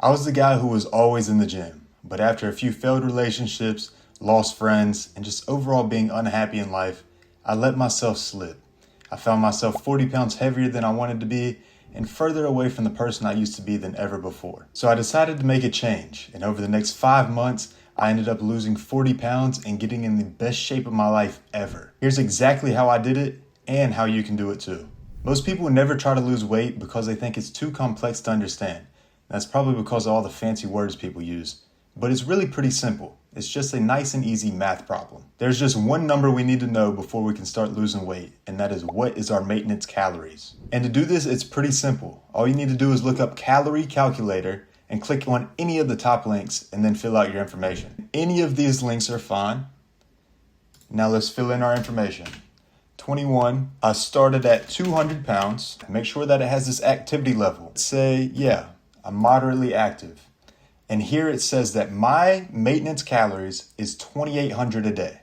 I was the guy who was always in the gym, but after a few failed relationships, lost friends, and just overall being unhappy in life, I let myself slip. I found myself 40 pounds heavier than I wanted to be and further away from the person I used to be than ever before. So I decided to make a change, and over the next 5 months, I ended up losing 40 pounds and getting in the best shape of my life ever. Here's exactly how I did it and how you can do it too. Most people never try to lose weight because they think it's too complex to understand. That's probably because of all the fancy words people use. But it's really pretty simple. It's just a nice and easy math problem. There's just one number we need to know before we can start losing weight, and that is what is our maintenance calories. And to do this, it's pretty simple. All you need to do is look up calorie calculator and click on any of the top links and then fill out your information. Any of these links are fine. Now let's fill in our information. 21, I started at 200 pounds. Make sure that it has this activity level. Say, I'm moderately active. And here it says that my maintenance calories is 2,800 a day.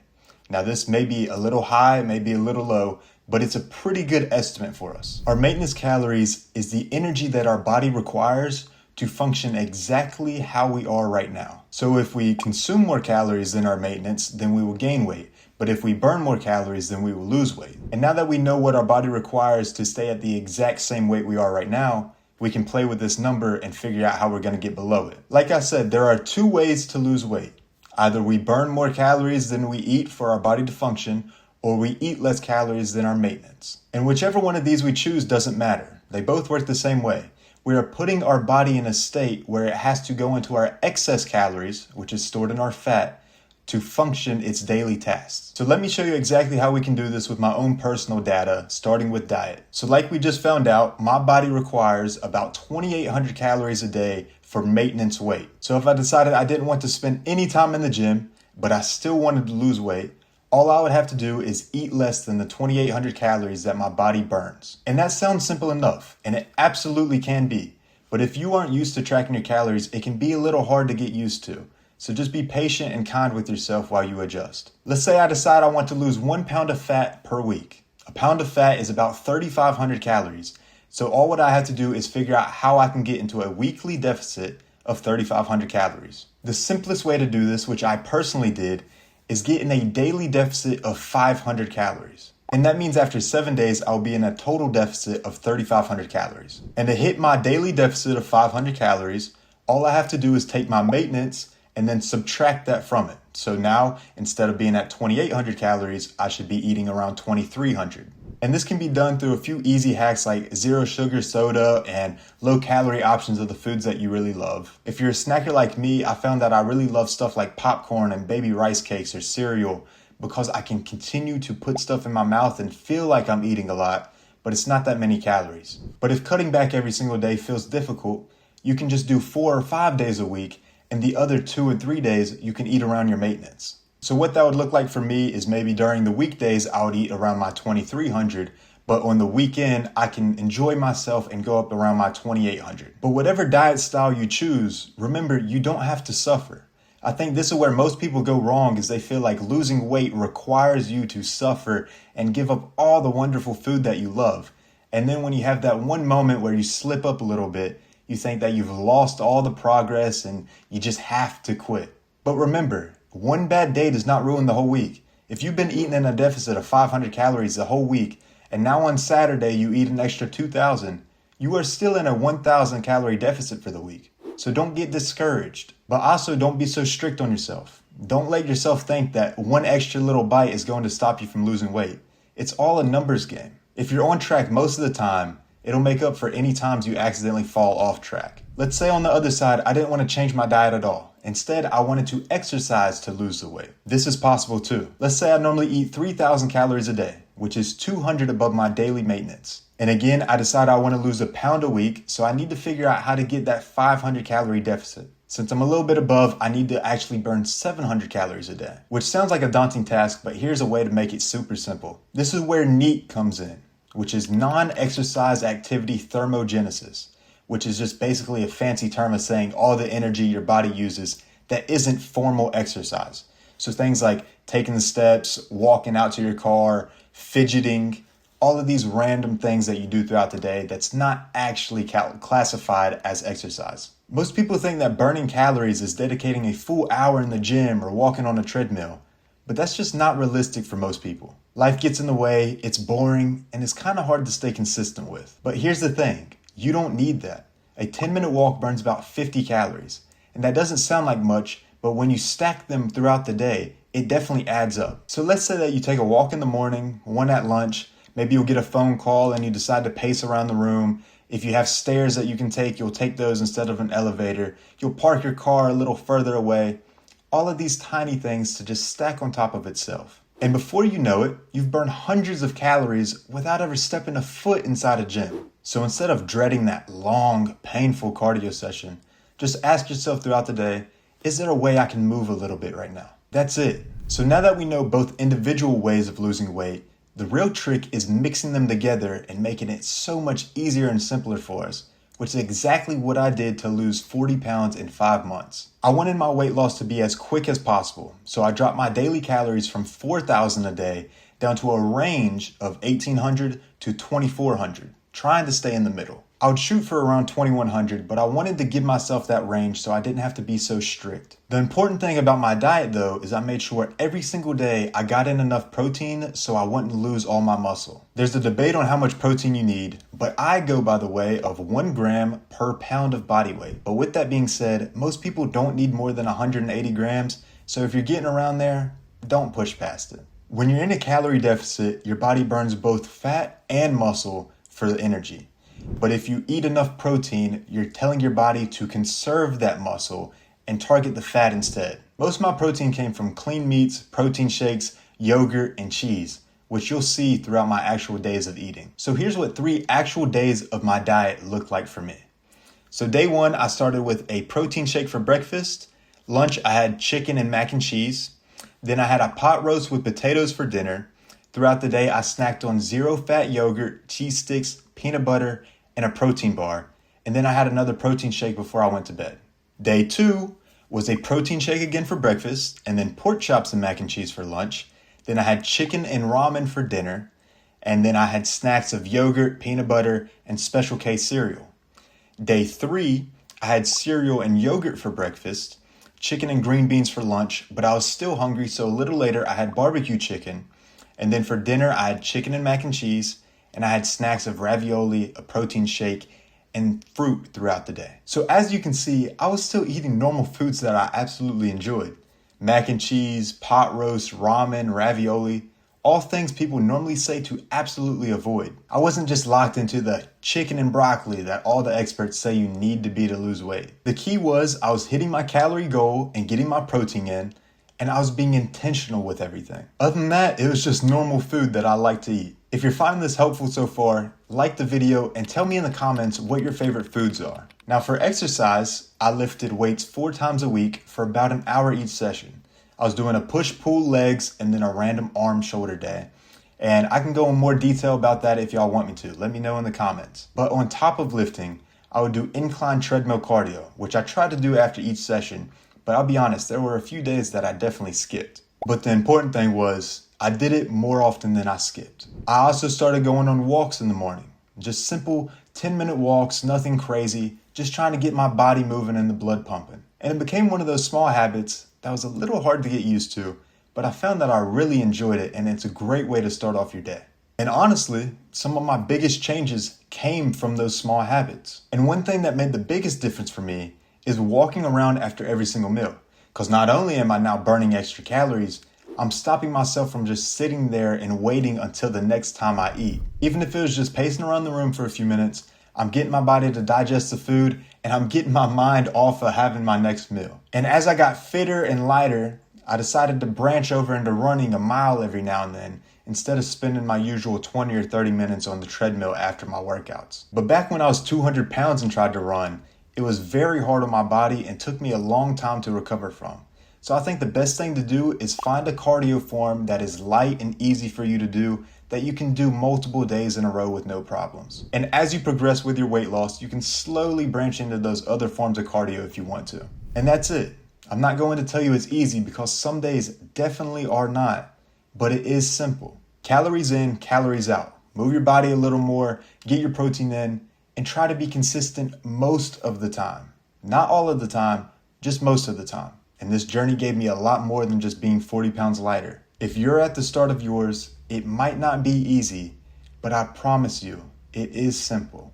Now this may be a little high, may be a little low, but it's a pretty good estimate for us. Our maintenance calories is the energy that our body requires to function exactly how we are right now. So if we consume more calories than our maintenance, then we will gain weight. But if we burn more calories, then we will lose weight. And now that we know what our body requires to stay at the exact same weight we are right now, we can play with this number and figure out how we're going to get below it. Like I said, there are two ways to lose weight. Either we burn more calories than we eat for our body to function, or we eat less calories than our maintenance. And whichever one of these we choose doesn't matter. They both work the same way. We are putting our body in a state where it has to go into our excess calories, which is stored in our fat, to function its daily tasks. So let me show you exactly how we can do this with my own personal data, starting with diet. So like we just found out, my body requires about 2,800 calories a day for maintenance weight. So if I decided I didn't want to spend any time in the gym, but I still wanted to lose weight, all I would have to do is eat less than the 2,800 calories that my body burns. And that sounds simple enough, and it absolutely can be. But if you aren't used to tracking your calories, it can be a little hard to get used to. So just be patient and kind with yourself while you adjust. Let's say I decide I want to lose 1 pound of fat per week. A pound of fat is about 3,500 calories. So all what I have to do is figure out how I can get into a weekly deficit of 3,500 calories. The simplest way to do this, which I personally did, is get in a daily deficit of 500 calories. And that means after 7 days, I'll be in a total deficit of 3,500 calories. And to hit my daily deficit of 500 calories, all I have to do is take my maintenance and then subtract that from it. So now, instead of being at 2,800 calories, I should be eating around 2,300. And this can be done through a few easy hacks like zero sugar soda and low calorie options of the foods that you really love. If you're a snacker like me, I found that I really love stuff like popcorn and baby rice cakes or cereal because I can continue to put stuff in my mouth and feel like I'm eating a lot, but it's not that many calories. But if cutting back every single day feels difficult, you can just do 4 or 5 days a week, and the other 2 or 3 days you can eat around your maintenance. So what that would look like for me is maybe during the weekdays I would eat around my 2,300, but on the weekend I can enjoy myself and go up around my 2,800. But whatever diet style you choose, remember you don't have to suffer. I think this is where most people go wrong, is they feel like losing weight requires you to suffer and give up all the wonderful food that you love. And then when you have that one moment where you slip up a little bit, you think that you've lost all the progress and you just have to quit. But remember, one bad day does not ruin the whole week. If you've been eating in a deficit of 500 calories the whole week, and now on Saturday you eat an extra 2,000, you are still in a 1,000 calorie deficit for the week. So don't get discouraged, but also don't be so strict on yourself. Don't let yourself think that one extra little bite is going to stop you from losing weight. It's all a numbers game. If you're on track most of the time, it'll make up for any times you accidentally fall off track. Let's say on the other side, I didn't want to change my diet at all. Instead, I wanted to exercise to lose the weight. This is possible too. Let's say I normally eat 3,000 calories a day, which is 200 above my daily maintenance. And again, I decide I want to lose a pound a week, so I need to figure out how to get that 500 calorie deficit. Since I'm a little bit above, I need to actually burn 700 calories a day, which sounds like a daunting task, but here's a way to make it super simple. This is where NEAT comes in, which is non-exercise activity thermogenesis, which is just basically a fancy term of saying all the energy your body uses that isn't formal exercise. So things like taking the steps, walking out to your car, fidgeting, all of these random things that you do throughout the day that's not actually classified as exercise. Most people think that burning calories is dedicating a full hour in the gym or walking on a treadmill, but that's just not realistic for most people. Life gets in the way, it's boring, and it's kind of hard to stay consistent with. But here's the thing, you don't need that. A 10-minute walk burns about 50 calories, and that doesn't sound like much, but when you stack them throughout the day, it definitely adds up. So let's say that you take a walk in the morning, one at lunch, maybe you'll get a phone call and you decide to pace around the room. If you have stairs that you can take, you'll take those instead of an elevator. You'll park your car a little further away. All of these tiny things to just stack on top of itself. And before you know it, you've burned hundreds of calories without ever stepping a foot inside a gym. So instead of dreading that long, painful cardio session, just ask yourself throughout the day, is there a way I can move a little bit right now? That's it. So now that we know both individual ways of losing weight, the real trick is mixing them together and making it so much easier and simpler for us, which is exactly what I did to lose 40 pounds in 5 months. I wanted my weight loss to be as quick as possible, so I dropped my daily calories from 4,000 a day down to a range of 1,800 to 2,400, trying to stay in the middle. I would shoot for around 2,100, but I wanted to give myself that range so I didn't have to be so strict. The important thing about my diet though is I made sure every single day I got in enough protein so I wouldn't lose all my muscle. There's a debate on how much protein you need, but I go by the way of 1 gram per pound of body weight. But with that being said, most people don't need more than 180 grams, so if you're getting around there, don't push past it. When you're in a calorie deficit, your body burns both fat and muscle for the energy. But if you eat enough protein, you're telling your body to conserve that muscle and target the fat instead. Most of my protein came from clean meats, protein shakes, yogurt, and cheese, which you'll see throughout my actual days of eating. So here's what 3 actual days of my diet looked like for me. So day 1, I started with a protein shake for breakfast. Lunch, I had chicken and mac and cheese. Then I had a pot roast with potatoes for dinner. Throughout the day, I snacked on 0-fat yogurt, cheese sticks, peanut butter, and a protein bar. And then I had another protein shake before I went to bed. Day 2 was a protein shake again for breakfast, and then pork chops and mac and cheese for lunch. Then I had chicken and ramen for dinner. And then I had snacks of yogurt, peanut butter, and Special K cereal. Day 3, I had cereal and yogurt for breakfast, chicken and green beans for lunch, but I was still hungry, so a little later I had barbecue chicken. And then for dinner, I had chicken and mac and cheese, and I had snacks of ravioli, a protein shake, and fruit throughout the day. So as you can see, I was still eating normal foods that I absolutely enjoyed. Mac and cheese, pot roast, ramen, ravioli, all things people normally say to absolutely avoid. I wasn't just locked into the chicken and broccoli that all the experts say you need to be to lose weight. The key was I was hitting my calorie goal and getting my protein in, and I was being intentional with everything. Other than that, it was just normal food that I like to eat. If you're finding this helpful so far, like the video and tell me in the comments what your favorite foods are. Now for exercise, I lifted weights 4 times a week for about an hour each session. I was doing a push-pull legs and then a random arm shoulder day. And I can go in more detail about that if y'all want me to. Let me know in the comments. But on top of lifting, I would do incline treadmill cardio, which I tried to do after each session. But I'll be honest, there were a few days that I definitely skipped. But the important thing was, I did it more often than I skipped. I also started going on walks in the morning. Just simple 10-minute walks, nothing crazy, just trying to get my body moving and the blood pumping. And it became one of those small habits that was a little hard to get used to, but I found that I really enjoyed it and it's a great way to start off your day. And honestly, some of my biggest changes came from those small habits. And one thing that made the biggest difference for me is walking around after every single meal. Because not only am I now burning extra calories, I'm stopping myself from just sitting there and waiting until the next time I eat. Even if it was just pacing around the room for a few minutes, I'm getting my body to digest the food and I'm getting my mind off of having my next meal. And as I got fitter and lighter, I decided to branch over into running a mile every now and then instead of spending my usual 20 or 30 minutes on the treadmill after my workouts. But back when I was 200 pounds and tried to run, it was very hard on my body and took me a long time to recover from. So I think the best thing to do is find a cardio form that is light and easy for you to do that you can do multiple days in a row with no problems. And as you progress with your weight loss, you can slowly branch into those other forms of cardio if you want to. And that's it. I'm not going to tell you it's easy because some days definitely are not, but it is simple. Calories in, calories out. Move your body a little more, get your protein in, and try to be consistent most of the time. Not all of the time, just most of the time. And this journey gave me a lot more than just being 40 pounds lighter. If you're at the start of yours, it might not be easy, but I promise you, it is simple.